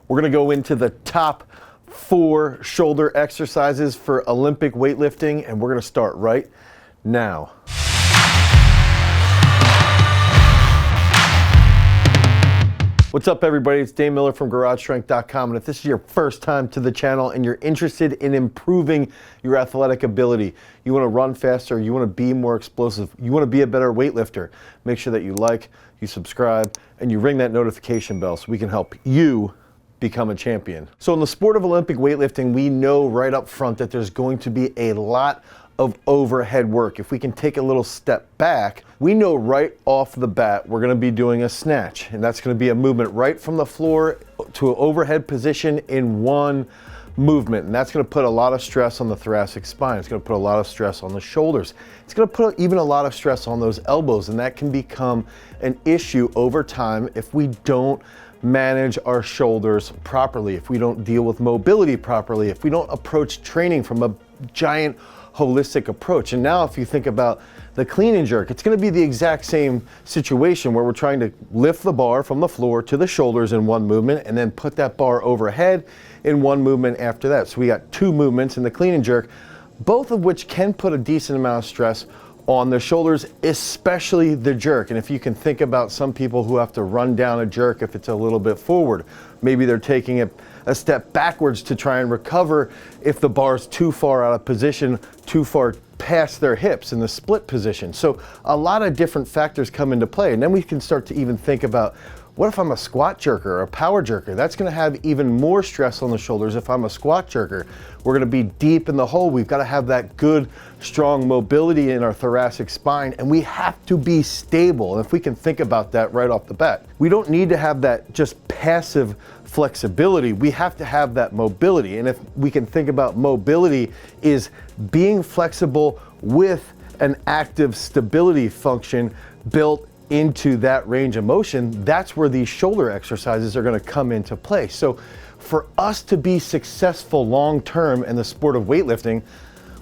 We're gonna go into the top 4 shoulder exercises for Olympic weightlifting, and we're gonna start right now. What's up, everybody? It's Dane Miller from GarageStrength.com, and if this is your first time to the channel and you're interested in improving your athletic ability, you want to run faster, you want to be more explosive, you want to be a better weightlifter, make sure that you like, you subscribe, and you ring that notification bell so we can help you become a champion. So in the sport of Olympic weightlifting, we know right up front that there's going to be a lot of overhead work. If we can take a little step back, we know right off the bat we're going to be doing a snatch, and that's going to be a movement right from the floor to an overhead position in one movement, and that's going to put a lot of stress on the thoracic spine. It's going to put a lot of stress on the shoulders. It's going to put even a lot of stress on those elbows, and that can become an issue over time if we don't manage our shoulders properly, if we don't deal with mobility properly, if we don't approach training from a giant holistic approach. And now if you think about the clean and jerk, it's going to be the exact same situation where we're trying to lift the bar from the floor to the shoulders in one movement and then put that bar overhead in one movement after that. So we got 2 movements in the clean and jerk, both of which can put a decent amount of stress on the shoulders, especially the jerk. And if you can think about some people who have to run down a jerk if it's a little bit forward, maybe they're taking it a step backwards to try and recover if the bar's too far out of position, too far past their hips in the split position. So a lot of different factors come into play. And then we can start to even think about, what if I'm a squat jerker or a power jerker? That's gonna have even more stress on the shoulders if I'm a squat jerker. We're gonna be deep in the hole. We've gotta have that good, strong mobility in our thoracic spine, and we have to be stable. And if we can think about that right off the bat, we don't need to have that just passive flexibility. We have to have that mobility. And if we can think about mobility is being flexible with an active stability function built into that range of motion, that's where these shoulder exercises are going to come into play. So for us to be successful long term in the sport of weightlifting,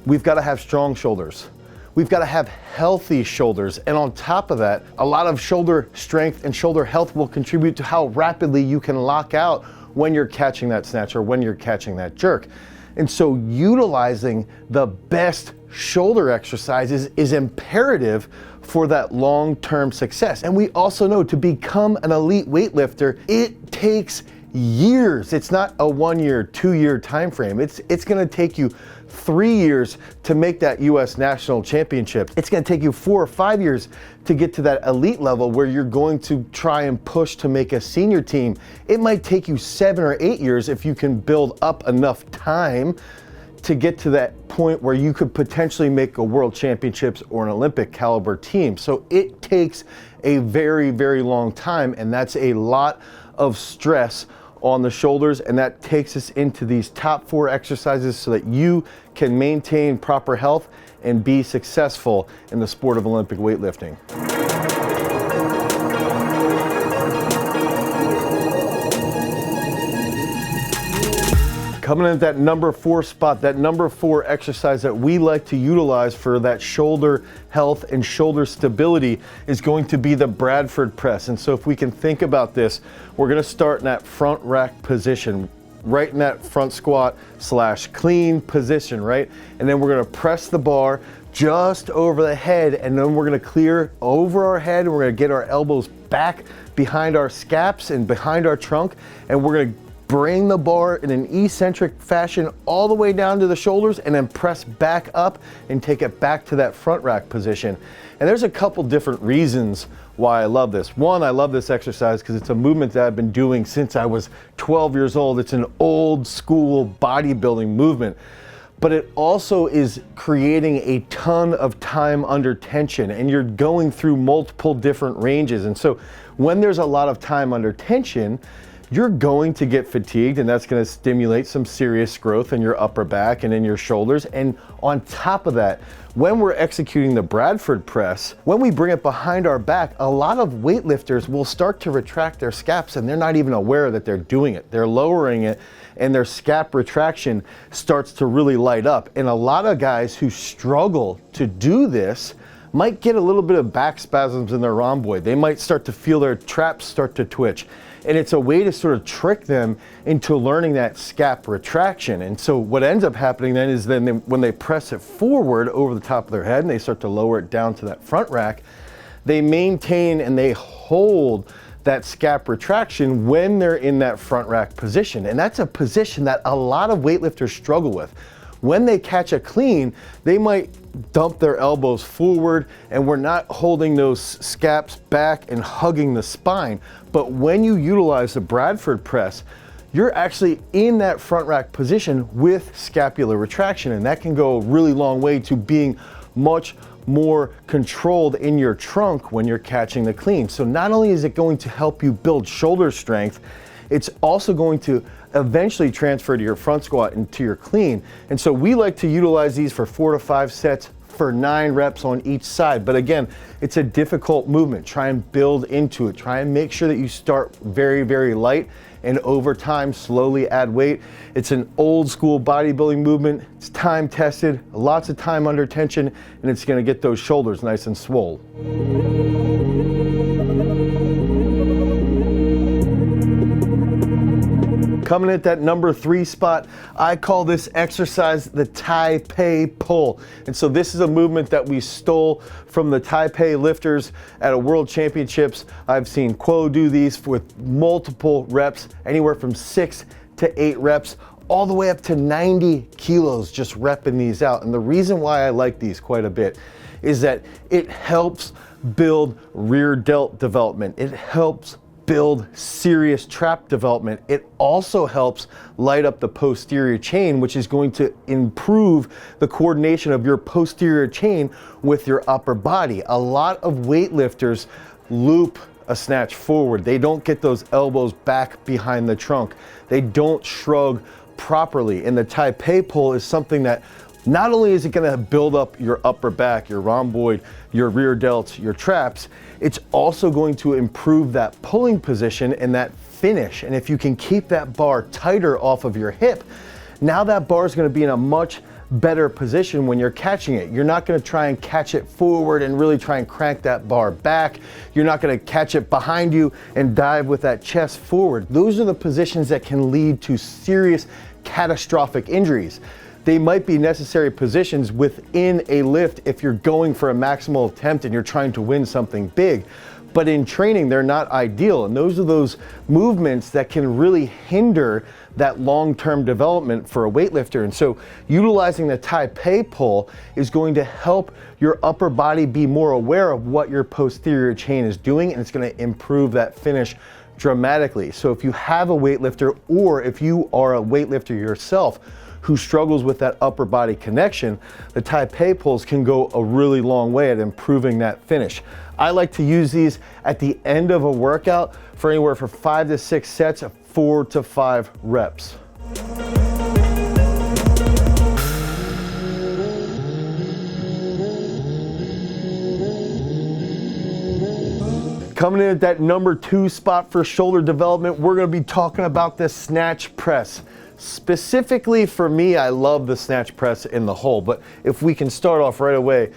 we've got to have strong shoulders. We've got to have healthy shoulders. And on top of that, a lot of shoulder strength and shoulder health will contribute to how rapidly you can lock out when you're catching that snatch or when you're catching that jerk. And so utilizing the best shoulder exercises is imperative for that long-term success. And we also know to become an elite weightlifter, it takes years. It's not a 1-year, 2-year time frame. It's going to take you 3 years to make that US national championship. It's going to take you 4 or 5 years to get to that elite level where you're going to try and push to make a senior team. It might take you 7 or 8 years if you can build up enough time to get to that point where you could potentially make a world championships or an Olympic caliber team. So it takes a very, very long time, and that's a lot of stress on the shoulders, and that takes us into these top 4 exercises so that you can maintain proper health and be successful in the sport of Olympic weightlifting. Coming in at that number 4 spot, that number 4 exercise that we like to utilize for that shoulder health and shoulder stability is going to be the Bradford press. And so if we can think about this, we're going to start in that front rack position, right in that front squat / clean position, right? And then we're going to press the bar just over the head, and then we're going to clear over our head, and we're going to get our elbows back behind our scaps and behind our trunk, and we're going to bring the bar in an eccentric fashion all the way down to the shoulders and then press back up and take it back to that front rack position. And there's a couple different reasons why I love this. One, I love this exercise because it's a movement that I've been doing since I was 12 years old. It's an old school bodybuilding movement, but it also is creating a ton of time under tension, and you're going through multiple different ranges. And so when there's a lot of time under tension, you're going to get fatigued, and that's going to stimulate some serious growth in your upper back and in your shoulders. And on top of that, when we're executing the Bradford press, when we bring it behind our back, a lot of weightlifters will start to retract their scaps, and they're not even aware that they're doing it. They're lowering it, and their scap retraction starts to really light up. And a lot of guys who struggle to do this might get a little bit of back spasms in their rhomboid. They might start to feel their traps start to twitch. And it's a way to sort of trick them into learning that scap retraction. And so what ends up happening then is when they press it forward over the top of their head and they start to lower it down to that front rack, they maintain and they hold that scap retraction when they're in that front rack position. And that's a position that a lot of weightlifters struggle with. When they catch a clean, they might dump their elbows forward and we're not holding those scaps back and hugging the spine. But when you utilize the Bradford press, you're actually in that front rack position with scapular retraction, and that can go a really long way to being much more controlled in your trunk when you're catching the clean. So not only is it going to help you build shoulder strength, it's also going to eventually transfer to your front squat and to your clean. And so we like to utilize these for 4 to 5 sets for 9 reps on each side. But again, it's a difficult movement. Try and build into it. Try and make sure that you start very, very light and over time slowly add weight. It's an old school bodybuilding movement. It's time tested, lots of time under tension, and it's gonna get those shoulders nice and swole. Coming at that number 3 spot, I call this exercise the Taipei Pull. And so this is a movement that we stole from the Taipei lifters at a world championships. I've seen Quo do these with multiple reps, anywhere from 6 to 8 reps, all the way up to 90 kilos just repping these out. And the reason why I like these quite a bit is that it helps build rear delt development. It helps build serious trap development. It also helps light up the posterior chain, which is going to improve the coordination of your posterior chain with your upper body. A lot of weightlifters loop a snatch forward. They don't get those elbows back behind the trunk. They don't shrug properly. And the Taipei Pull is something that not only is it going to build up your upper back, your rhomboid, your rear delts, your traps, it's also going to improve that pulling position and that finish. And if you can keep that bar tighter off of your hip, now that bar is going to be in a much better position when you're catching it. You're not going to try and catch it forward and really try and crank that bar back. You're not going to catch it behind you and dive with that chest forward. Those are the positions that can lead to serious catastrophic injuries. They might be necessary positions within a lift if you're going for a maximal attempt and you're trying to win something big. But in training, they're not ideal. And those are those movements that can really hinder that long-term development for a weightlifter. And so utilizing the Taipei Pull is going to help your upper body be more aware of what your posterior chain is doing, and it's going to improve that finish dramatically. So if you have a weightlifter, or if you are a weightlifter yourself who struggles with that upper body connection, the Taipei Pulls can go a really long way at improving that finish. I like to use these at the end of a workout for anywhere from 5 to 6 sets of 4 to 5 reps. Coming in at that number 2 spot for shoulder development, we're going to be talking about the Snatch Press. Specifically for me, I love the Snatch Press in the hole, but if we can start off right away,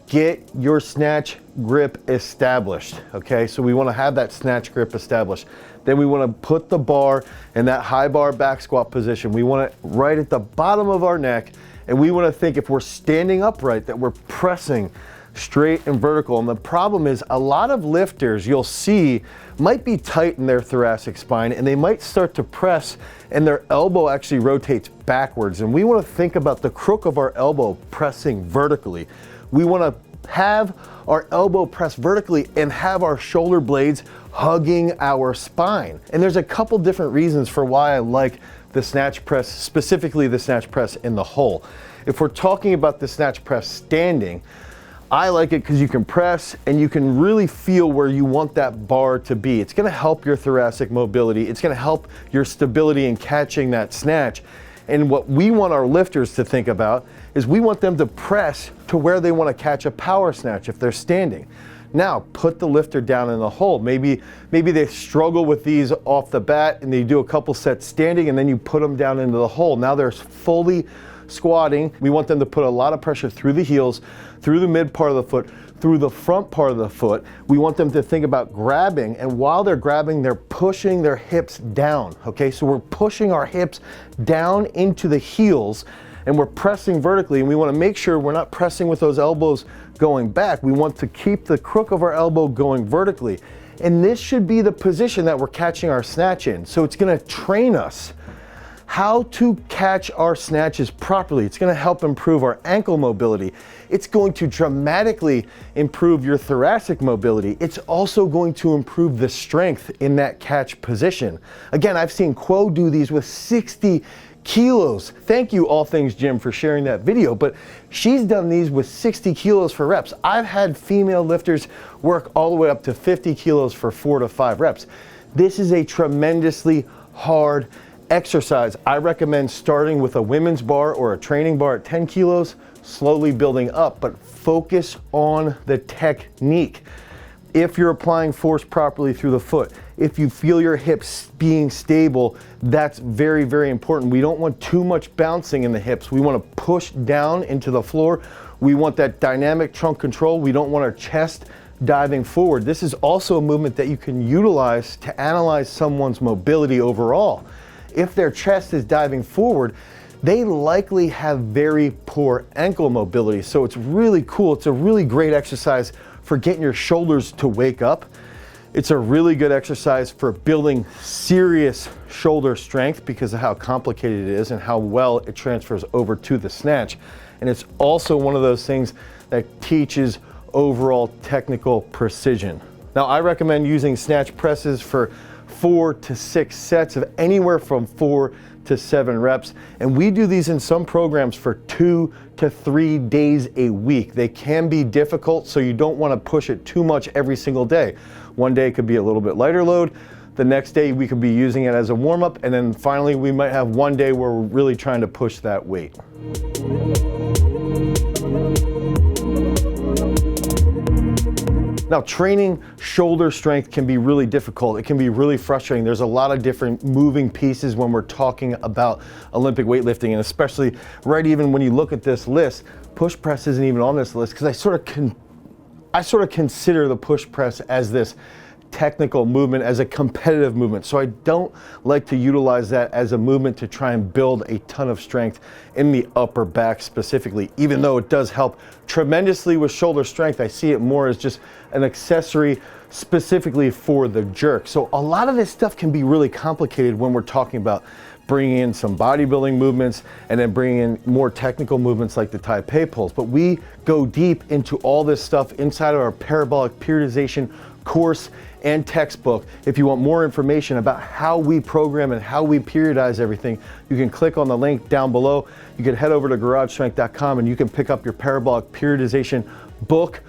get your snatch grip established, okay? So we want to have that snatch grip established. Then we want to put the bar in that high bar back squat position. We want it right at the bottom of our neck, and we want to think if we're standing upright that we're pressing straight and vertical. And the problem is a lot of lifters you'll see might be tight in their thoracic spine, and they might start to press and their elbow actually rotates backwards. And we want to think about the crook of our elbow pressing vertically. We want to have our elbow press vertically and have our shoulder blades hugging our spine. And there's a couple different reasons for why I like the Snatch Press, specifically the Snatch Press in the hole. If we're talking about the Snatch Press standing, I like it because you can press and you can really feel where you want that bar to be. It's going to help your thoracic mobility. It's going to help your stability in catching that snatch. And what we want our lifters to think about is we want them to press to where they want to catch a power snatch if they're standing. Now put the lifter down in the hole. Maybe they struggle with these off the bat and they do a couple sets standing and then you put them down into the hole. Now they're fully squatting. We want them to put a lot of pressure through the heels, through the mid part of the foot, through the front part of the foot. We want them to think about grabbing, and while they're grabbing, they're pushing their hips down, okay? So we're pushing our hips down into the heels and we're pressing vertically, and we want to make sure we're not pressing with those elbows going back. We want to keep the crook of our elbow going vertically. And this should be the position that we're catching our snatch in. So it's going to train us how to catch our snatches properly. It's going to help improve our ankle mobility. It's going to dramatically improve your thoracic mobility. It's also going to improve the strength in that catch position. Again, I've seen Quo do these with 60 kilos. Thank you, All Things Gym, for sharing that video, but she's done these with 60 kilos for reps. I've had female lifters work all the way up to 50 kilos for 4 to 5 reps. This is a tremendously hard exercise. I recommend starting with a women's bar or a training bar at 10 kilos, slowly building up, but focus on the technique. If you're applying force properly through the foot, if you feel your hips being stable, that's very, very important. We don't want too much bouncing in the hips. We want to push down into the floor. We want that dynamic trunk control. We don't want our chest diving forward. This is also a movement that you can utilize to analyze someone's mobility overall. If their chest is diving forward, they likely have very poor ankle mobility. So it's really cool. It's a really great exercise for getting your shoulders to wake up. It's a really good exercise for building serious shoulder strength because of how complicated it is and how well it transfers over to the snatch. And it's also one of those things that teaches overall technical precision. Now, I recommend using snatch presses for 4 to 6 sets of anywhere from 4 to 7 reps. And we do these in some programs for 2 to 3 days a week. They can be difficult, so you don't want to push it too much every single day. One day it could be a little bit lighter load. The next day we could be using it as a warm-up. And then finally we might have one day where we're really trying to push that weight. Now, training shoulder strength can be really difficult. It can be really frustrating. There's a lot of different moving pieces when we're talking about Olympic weightlifting, and especially right even when you look at this list, push press isn't even on this list because I sort of consider the push press as this technical movement, as a competitive movement. So I don't like to utilize that as a movement to try and build a ton of strength in the upper back specifically. Even though it does help tremendously with shoulder strength, I see it more as just an accessory specifically for the jerk. So a lot of this stuff can be really complicated when we're talking about bringing in some bodybuilding movements and then bringing in more technical movements like the Taipei Pulls. But we go deep into all this stuff inside of our parabolic periodization course and textbook. If you want more information about how we program and how we periodize everything, you can click on the link down below. You can head over to garagestrength.com and you can pick up your parabolic periodization book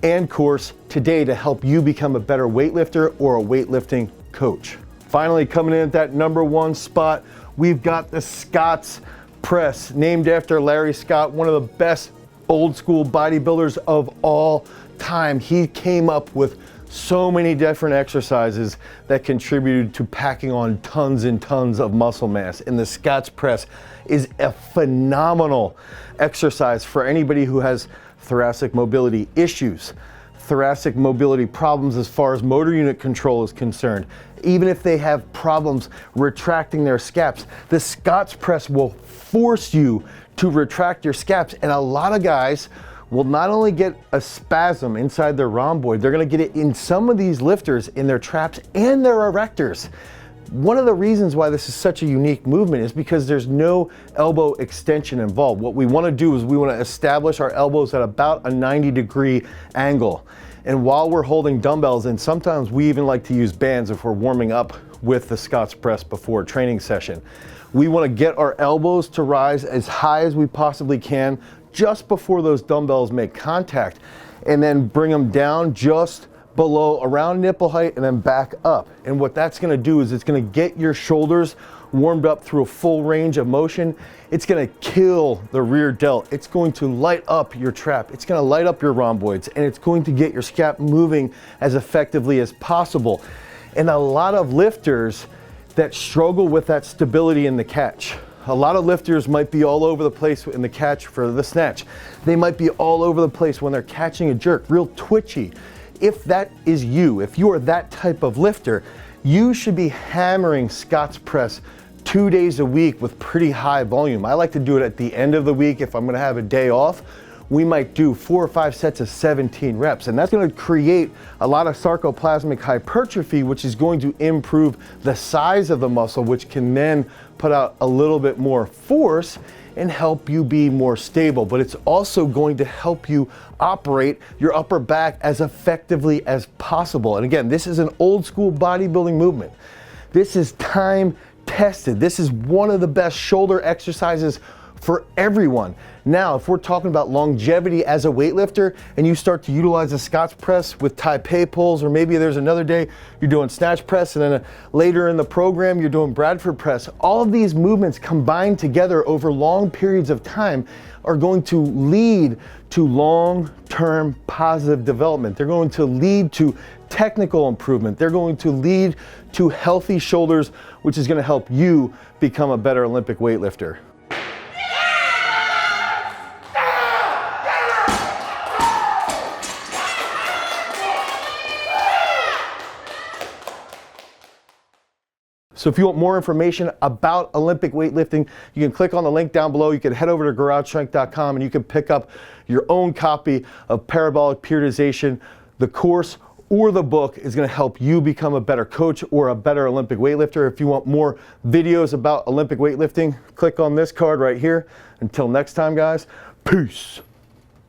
and course today to help you become a better weightlifter or a weightlifting coach. Finally, coming in at that #1 spot, we've got the Scotch Press, named after Larry Scott, one of the best old school bodybuilders of all time. He came up with so many different exercises that contributed to packing on tons and tons of muscle mass. And the Scotch Press is a phenomenal exercise for anybody who has thoracic mobility issues, thoracic mobility problems as far as motor unit control is concerned. Even if they have problems retracting their scaps, the Scotch Press will force you to retract your scaps. And a lot of guys will not only get a spasm inside their rhomboid, they're gonna get it in some of these lifters in their traps and their erectors. One of the reasons why this is such a unique movement is because there's no elbow extension involved. What we wanna do is we wanna establish our elbows at about a 90-degree angle. And while we're holding dumbbells, and sometimes we even like to use bands if we're warming up with the Scotch Press before a training session, we wanna get our elbows to rise as high as we possibly can just before those dumbbells make contact, and then bring them down just below around nipple height and then back up. And what that's gonna do is it's gonna get your shoulders warmed up through a full range of motion, it's gonna kill the rear delt. It's going to light up your trap. It's gonna light up your rhomboids, and it's going to get your scap moving as effectively as possible. And a lot of lifters that struggle with that stability in the catch. A lot of lifters might be all over the place in the catch for the snatch. They might be all over the place when they're catching a jerk, real twitchy. If that is you, if you are that type of lifter, you should be hammering Scotch Press 2 days a week with pretty high volume. I like to do it at the end of the week if I'm gonna have a day off. We might do 4 or 5 sets of 17 reps, and that's gonna create a lot of sarcoplasmic hypertrophy, which is going to improve the size of the muscle, which can then put out a little bit more force and help you be more stable. But it's also going to help you operate your upper back as effectively as possible. And again, this is an old school bodybuilding movement. This is time tested. This is one of the best shoulder exercises for everyone. Now, if we're talking about longevity as a weightlifter and you start to utilize a Scotch Press with Taipei Pulls, or maybe there's another day you're doing Snatch Press, and then later in the program you're doing Bradford Press, all of these movements combined together over long periods of time are going to lead to long-term positive development. They're going to lead to technical improvement. They're going to lead to healthy shoulders, which is going to help you become a better Olympic weightlifter. So if you want more information about Olympic weightlifting, you can click on the link down below. You can head over to garagestrength.com and you can pick up your own copy of Parabolic Periodization. The course or the book is going to help you become a better coach or a better Olympic weightlifter. If you want more videos about Olympic weightlifting, click on this card right here. Until next time, guys, peace.